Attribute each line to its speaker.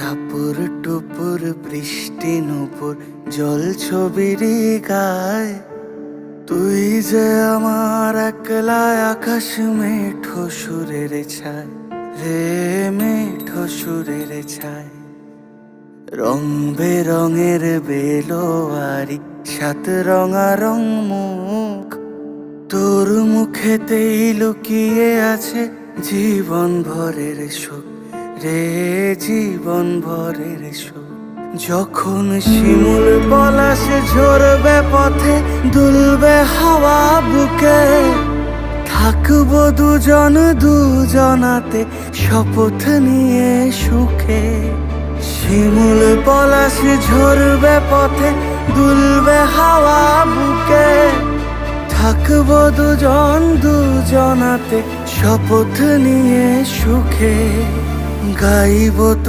Speaker 1: টাপুর টুপুর বৃষ্টি নুপুর জল ছবিরি গায়, তুই যে আমার একলা আকাশ মেঠো সুরের ছায় রে, মেঠো সুরের ছায়। রং বেরঙের বেলোয়ারি সাত রঙারং মুখ, তোর মুখেতেই লুকিয়ে আছে জীবন ভরের সুখ রে, জীবন ভরের সুখ। যখন শিমুল পলাশ ঝরবে পথে, দুলবে হাওয়া বুকে, থাকবো দুজন দুজনাতে শপথ নিয়ে সুখে। শিমুল পলাশ ঝরবে পথে, দুলবে হাওয়া বুকে, থাকবো দুজন দুজনাতে শপথ নিয়ে সুখে। গাইব তো